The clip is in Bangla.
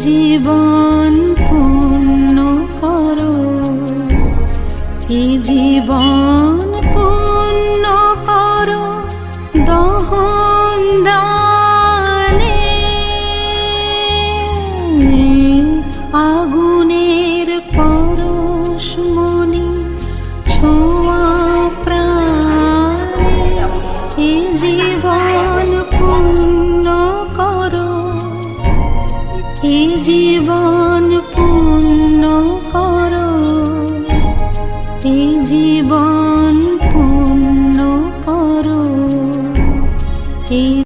জীবন পূর্ণ করো, এ জীবন পূর্ণ করো দহন দানে। আগুনের পরশমণি ছোঁয়া প্রাণে, এ জীবন পূর্ণ করো, এ জীবন